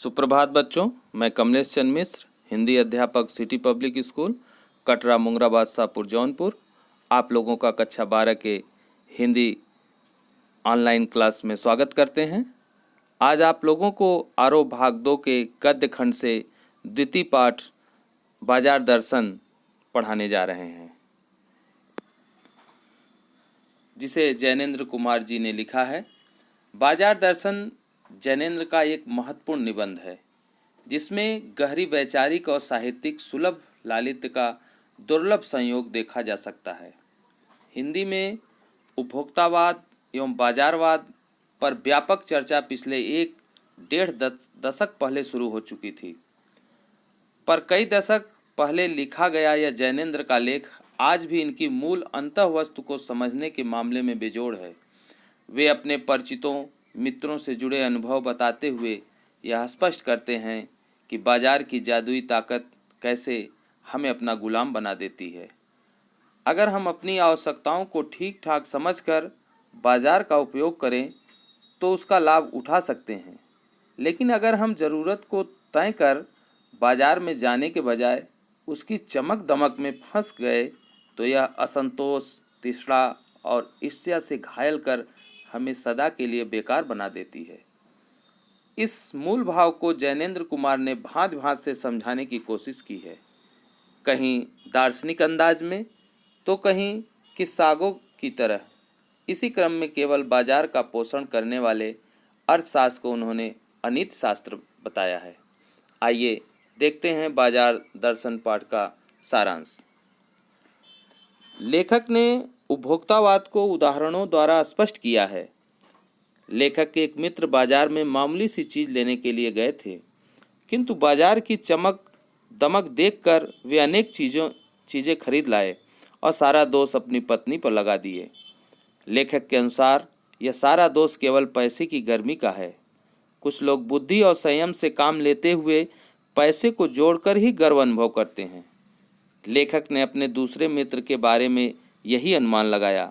सुप्रभात बच्चों, मैं कमलेश चंद मिश्र, हिंदी अध्यापक city public school, Katra Mungrabad Shahpur Jaunpur, आप लोगों का कक्षा 12 के हिंदी ऑनलाइन क्लास में स्वागत करते हैं। आज आप लोगों को आरोह भाग 2 के गद्य खंड से द्वितीय पाठ बाजार दर्शन पढ़ाने जा रहे हैं, जिसे जैनेन्द्र कुमार जी ने लिखा है। बाजार दर्शन जैनेन्द्र का एक महत्वपूर्ण निबंध है, जिसमें गहरी वैचारिक और साहित्यिक सुलभ लालित्य का दुर्लभ संयोग देखा जा सकता है। हिंदी में उपभोक्तावाद एवं बाजारवाद पर व्यापक चर्चा पिछले 1-1.5 दशक पहले शुरू हो चुकी थी, पर कई दशक पहले लिखा गया यह जैनेन्द्र का लेख आज भी इनकी मूल अंतःवस्तु को समझने के मामले में बेजोड़ है। वे अपने परिचितों मित्रों से जुड़े अनुभव बताते हुए यह स्पष्ट करते हैं कि बाजार की जादुई ताकत कैसे हमें अपना गुलाम बना देती है। अगर हम अपनी आवश्यकताओं को ठीक ठाक समझकर बाजार का उपयोग करें तो उसका लाभ उठा सकते हैं, लेकिन अगर हम ज़रूरत को तय कर बाजार में जाने के बजाय उसकी चमक दमक में फंस गए तो यह असंतोष, तृष्णा और ईर्ष्या से घायल कर हमें सदा के लिए बेकार बना देती है। इस मूल भाव को जैनेन्द्र कुमार ने भांत भांत से समझाने की कोशिश की है, कहीं दार्शनिक अंदाज में तो कहीं किस्सागों की तरह। इसी क्रम में केवल बाजार का पोषण करने वाले अर्थशास्त्र को उन्होंने अनीति शास्त्र बताया है। आइए देखते हैं बाजार दर्शन पाठ का सारांश। लेखक ने उपभोक्तावाद को उदाहरणों द्वारा स्पष्ट किया है। लेखक के एक मित्र बाजार में मामूली सी चीज़ लेने के लिए गए थे, किंतु बाजार की चमक दमक देखकर वे अनेक चीज़ें खरीद लाए और सारा दोष अपनी पत्नी पर लगा दिए। लेखक के अनुसार यह सारा दोष केवल पैसे की गर्मी का है। कुछ लोग बुद्धि और संयम से काम लेते हुए पैसे को जोड़कर ही गर्व अनुभव करते हैं। लेखक ने अपने दूसरे मित्र के बारे में यही अनुमान लगाया,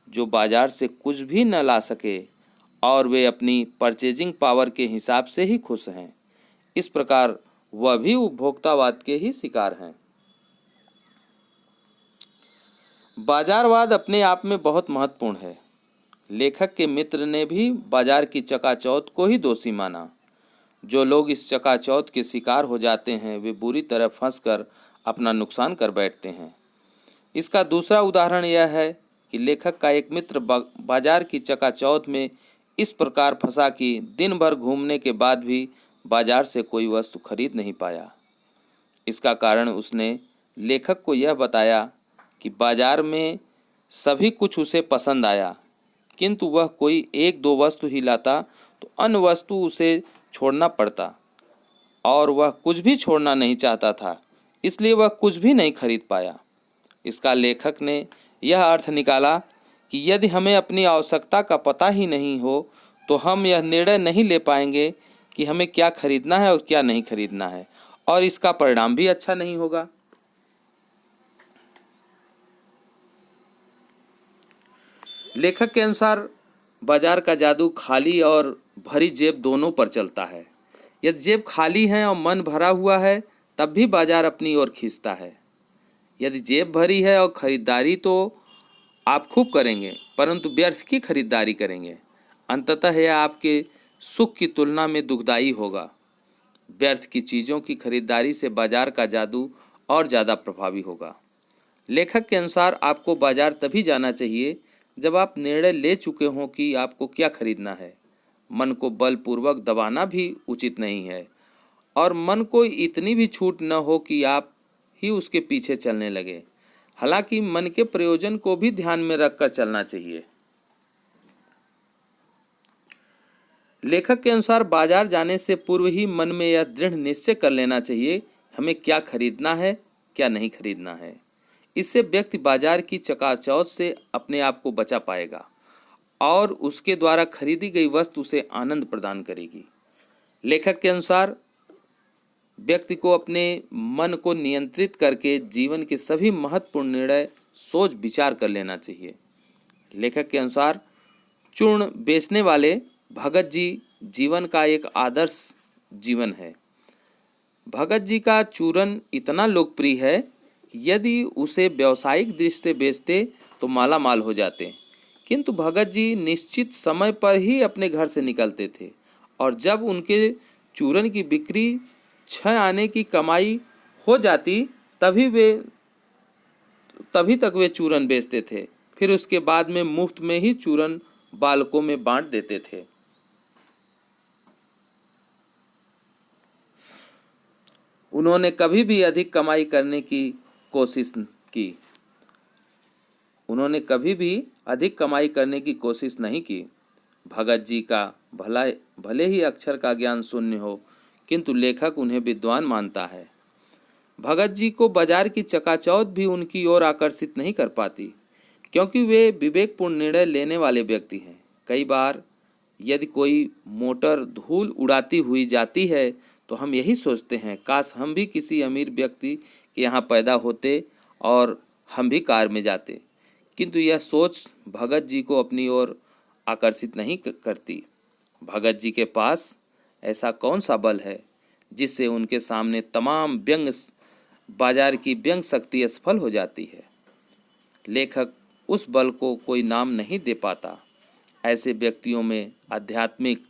जो बाजार से कुछ भी न ला सके और वे अपनी परचेजिंग पावर के हिसाब से ही खुश हैं। इस प्रकार वह भी उपभोक्तावाद के ही शिकार हैं। बाजारवाद अपने आप में बहुत महत्वपूर्ण है। लेखक के मित्र ने भी बाजार की चकाचौंध को ही दोषी माना। जो लोग इस चकाचौंध के शिकार हो जाते हैं वे बुरी तरह फंसकर अपना नुकसान कर बैठते हैं। इसका दूसरा उदाहरण यह है कि लेखक का एक मित्र बाजार की चकाचौंध में इस प्रकार फंसा कि दिन भर घूमने के बाद भी बाजार से कोई वस्तु खरीद नहीं पाया। इसका कारण उसने लेखक को यह बताया कि बाजार में सभी कुछ उसे पसंद आया, किंतु वह कोई 1-2 वस्तु ही लाता तो अन्य वस्तु उसे छोड़ना पड़ता और वह कुछ भी छोड़ना नहीं चाहता था, इसलिए वह कुछ भी नहीं खरीद पाया। इसका लेखक ने यह अर्थ निकाला कि यदि हमें अपनी आवश्यकता का पता ही नहीं हो तो हम यह निर्णय नहीं ले पाएंगे कि हमें क्या खरीदना है और क्या नहीं खरीदना है, और इसका परिणाम भी अच्छा नहीं होगा। लेखक के अनुसार बाजार का जादू खाली और भरी जेब दोनों पर चलता है। यदि जेब खाली है और मन भरा हुआ है तब भी बाजार अपनी ओर खींचता है। यदि जेब भरी है और खरीदारी तो आप खूब करेंगे, परंतु व्यर्थ की खरीदारी करेंगे। अंततः यह आपके सुख की तुलना में दुखदायी होगा। व्यर्थ की चीज़ों की खरीदारी से बाजार का जादू और ज़्यादा प्रभावी होगा। लेखक के अनुसार आपको बाजार तभी जाना चाहिए जब आप निर्णय ले चुके हों कि आपको क्या खरीदना है। मन को बलपूर्वक दबाना भी उचित नहीं है और मन को इतनी भी छूट न हो कि आप ही उसके पीछे चलने लगे। हालांकि मन के प्रयोजन को भी ध्यान में रखकर चलना चाहिए। लेखक के अनुसार बाजार जाने से पूर्व ही मन में यह दृढ़ निश्चय कर लेना चाहिए हमें क्या खरीदना है, क्या नहीं खरीदना है। इससे व्यक्ति बाजार की चकाचौंध से अपने आप को बचा पाएगा और उसके द्वारा खरीदी गई वस्तु उसे आनंद प्रदान करेगी। लेखक के अनुसार व्यक्ति को अपने मन को नियंत्रित करके जीवन के सभी महत्वपूर्ण निर्णय सोच विचार कर लेना चाहिए। लेखक के अनुसार चूर्ण बेचने वाले भगत जी जीवन का एक आदर्श जीवन है। भगत जी का चूरन इतना लोकप्रिय है कि यदि उसे व्यावसायिक दृष्टि से बेचते तो माला माल हो जाते, किंतु भगत जी निश्चित समय पर ही अपने घर से निकलते थे और जब उनके चूरन की बिक्री 6 आने की कमाई हो जाती तभी तक वे चूरन बेचते थे। फिर उसके बाद में मुफ्त में ही चूरन बालकों में बांट देते थे। उन्होंने कभी भी अधिक कमाई करने की कोशिश की उन्होंने कभी भी अधिक कमाई करने की कोशिश नहीं की। भगत जी का भले ही अक्षर का ज्ञान शून्य हो, किंतु लेखक उन्हें विद्वान मानता है। भगत जी को बाजार की चकाचौंध भी उनकी ओर आकर्षित नहीं कर पाती, क्योंकि वे विवेकपूर्ण निर्णय लेने वाले व्यक्ति हैं। कई बार यदि कोई मोटर धूल उड़ाती हुई जाती है तो हम यही सोचते हैं, काश हम भी किसी अमीर व्यक्ति के यहाँ पैदा होते और हम भी कार में जाते। किंतु यह सोच भगत जी को अपनी ओर आकर्षित नहीं करती। भगत जी के पास ऐसा कौन सा बल है जिससे उनके सामने तमाम बाजार की व्यंग शक्ति असफल हो जाती है। लेखक उस बल को कोई नाम नहीं दे पाता। ऐसे व्यक्तियों में आध्यात्मिक,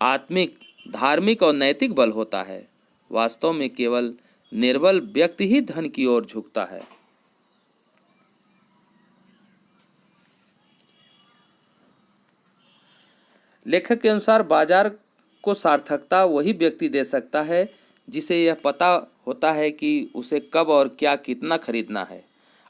आत्मिक, धार्मिक और नैतिक बल होता है। वास्तव में केवल निर्बल व्यक्ति ही धन की ओर झुकता है। लेखक के अनुसार बाजार को सार्थकता वही व्यक्ति दे सकता है जिसे यह पता होता है कि उसे कब और क्या कितना खरीदना है।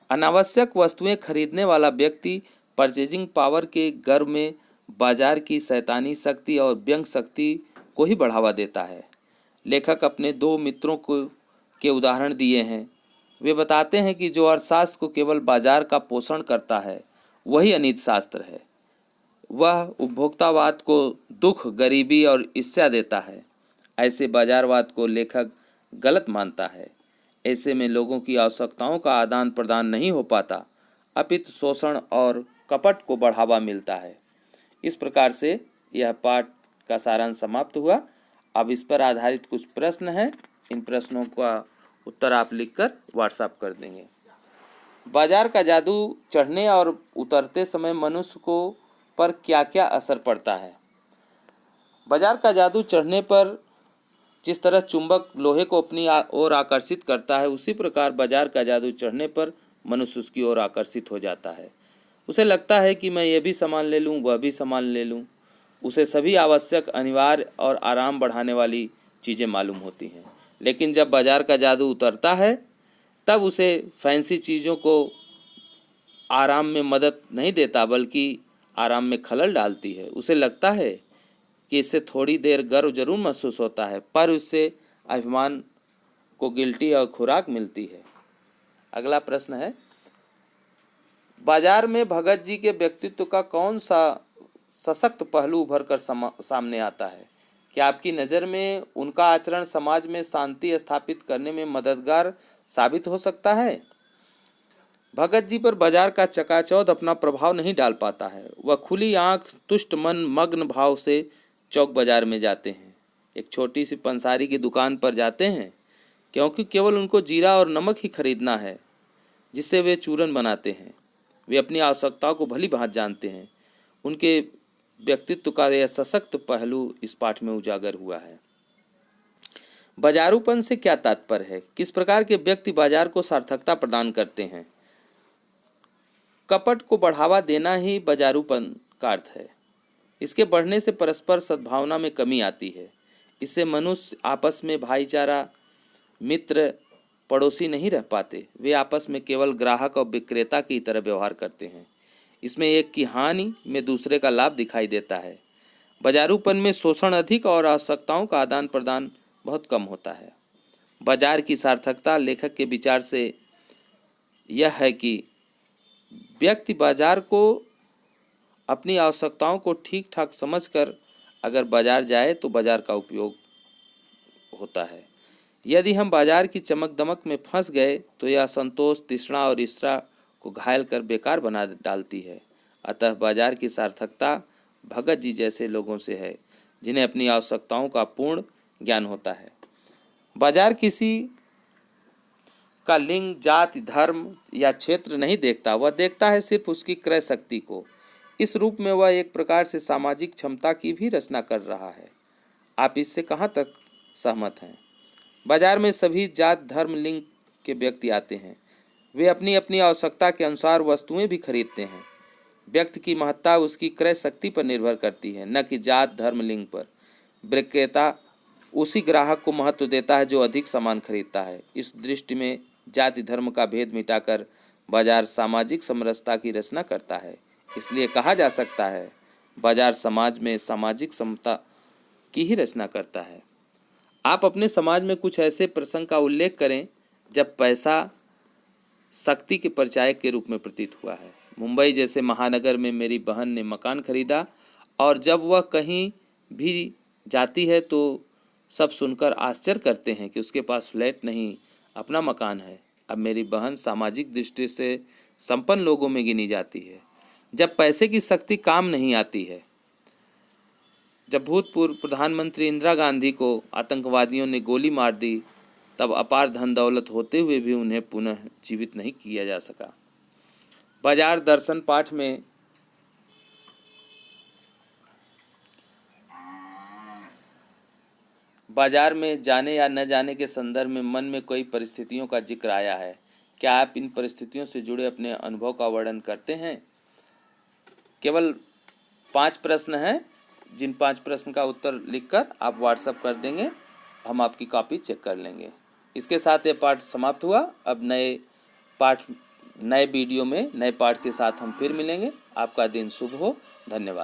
अनावश्यक वस्तुएं खरीदने वाला व्यक्ति परचेजिंग पावर के गर्व में बाजार की शैतानी शक्ति और व्यंग शक्ति को ही बढ़ावा देता है। लेखक अपने 2 मित्रों के उदाहरण दिए हैं। वे बताते हैं कि जो अर्थशास्त्र को केवल बाजार का पोषण करता है वही अनीति शास्त्र है। वह उपभोक्तावाद को दुख, गरीबी और ईर्ष्या देता है। ऐसे बाजारवाद को लेखक गलत मानता है। ऐसे में लोगों की आवश्यकताओं का आदान प्रदान नहीं हो पाता, अपितु शोषण और कपट को बढ़ावा मिलता है। इस प्रकार से यह पाठ का सारांश समाप्त हुआ। अब इस पर आधारित कुछ प्रश्न हैं, इन प्रश्नों का उत्तर आप लिखकर व्हाट्सएप कर देंगे। बाजार का जादू चढ़ने और उतरते समय मनुष्य को पर क्या क्या असर पड़ता है। बाजार का जादू चढ़ने पर जिस तरह चुंबक लोहे को अपनी ओर आकर्षित करता है, उसी प्रकार बाजार का जादू चढ़ने पर मनुष्य उसकी ओर आकर्षित हो जाता है। उसे लगता है कि मैं ये भी सामान ले लूँ, वह भी सामान ले लूँ। उसे सभी आवश्यक, अनिवार्य और आराम बढ़ाने वाली चीज़ें मालूम होती हैं। लेकिन जब बाजार का जादू उतरता है तब उसे फैंसी चीज़ों को आराम में मदद नहीं देता, बल्कि आराम में खलल डालती है। उसे लगता है कि इससे थोड़ी देर गर्व जरूर महसूस होता है, पर उससे अभिमान को गिल्टी और खुराक मिलती है। अगला प्रश्न है, बाजार में भगत जी के व्यक्तित्व का कौन सा सशक्त पहलू उभर कर सामने आता है? क्या आपकी नज़र में उनका आचरण समाज में शांति स्थापित करने में मददगार साबित हो सकता है? भगत जी पर बाजार का चकाचौंध अपना प्रभाव नहीं डाल पाता है। वह खुली आंख, तुष्ट मन, मग्न भाव से चौक बाजार में जाते हैं। एक छोटी सी पंसारी की दुकान पर जाते हैं, क्योंकि केवल उनको जीरा और नमक ही खरीदना है जिससे वे चूरन बनाते हैं। वे अपनी आवश्यकताओं को भली भांति जानते हैं। उनके व्यक्तित्व का यह सशक्त पहलू इस पाठ में उजागर हुआ है। बाजारूपन से क्या तात्पर्य है? किस प्रकार के व्यक्ति बाजार को सार्थकता प्रदान करते हैं? कपट को बढ़ावा देना ही बाजारूपन का अर्थ है। इसके बढ़ने से परस्पर सद्भावना में कमी आती है। इससे मनुष्य आपस में भाईचारा, मित्र, पड़ोसी नहीं रह पाते। वे आपस में केवल ग्राहक और विक्रेता की तरह व्यवहार करते हैं। इसमें एक की हानि में दूसरे का लाभ दिखाई देता है। बाजारूपन में शोषण अधिक और आवश्यकताओं का आदान प्रदान बहुत कम होता है। बाजार की सार्थकता लेखक के विचार से यह है कि व्यक्ति बाजार को अपनी आवश्यकताओं को ठीक ठाक समझकर अगर बाजार जाए तो बाजार का उपयोग होता है। यदि हम बाजार की चमक दमक में फंस गए तो यह असंतोष, तृष्णा और ईर्ष्या को घायल कर बेकार बना डालती है। अतः बाजार की सार्थकता भगत जी जैसे लोगों से है, जिन्हें अपनी आवश्यकताओं का पूर्ण ज्ञान होता है। बाजार किसी का लिंग, जाति, धर्म या क्षेत्र नहीं देखता, वह देखता है सिर्फ उसकी क्रय शक्ति को। इस रूप में वह एक प्रकार से सामाजिक क्षमता की भी रचना कर रहा है। आप इससे कहाँ तक सहमत हैं? बाजार में सभी जात, धर्म, लिंग के व्यक्ति आते हैं। वे अपनी अपनी आवश्यकता के अनुसार वस्तुएं भी खरीदते हैं। व्यक्ति की महत्ता उसकी क्रय शक्ति पर निर्भर करती है, न कि जात, धर्म, लिंग पर। विक्रेता उसी ग्राहक को महत्व देता है जो अधिक सामान खरीदता है। इस दृष्टि में जाति धर्म का भेद मिटाकर बाजार सामाजिक समरसता की रचना करता है। इसलिए कहा जा सकता है बाजार समाज में सामाजिक समता की ही रचना करता है। आप अपने समाज में कुछ ऐसे प्रसंग का उल्लेख करें जब पैसा शक्ति के परिचायक के रूप में प्रतीत हुआ है। मुंबई जैसे महानगर में मेरी बहन ने मकान खरीदा और जब वह कहीं भी जाती है तो सब सुनकर आश्चर्य करते हैं कि उसके पास फ्लैट नहीं, अपना मकान है। अब मेरी बहन सामाजिक दृष्टि से संपन्न लोगों में गिनी जाती है। जब पैसे की शक्ति काम नहीं आती है, जब भूतपूर्व प्रधानमंत्री इंदिरा गांधी को आतंकवादियों ने गोली मार दी, तब अपार धन दौलत होते हुए भी उन्हें पुनः जीवित नहीं किया जा सका। बाजार दर्शन पाठ में बाजार में जाने या न जाने के संदर्भ में मन में कई परिस्थितियों का जिक्र आया है। क्या आप इन परिस्थितियों से जुड़े अपने अनुभव का वर्णन करते हैं? केवल 5 प्रश्न हैं, जिन 5 प्रश्न का उत्तर लिखकर आप व्हाट्सएप कर देंगे, हम आपकी कॉपी चेक कर लेंगे। इसके साथ ये पाठ समाप्त हुआ। अब नए वीडियो में नए पाठ के साथ हम फिर मिलेंगे। आपका दिन शुभ हो। धन्यवाद।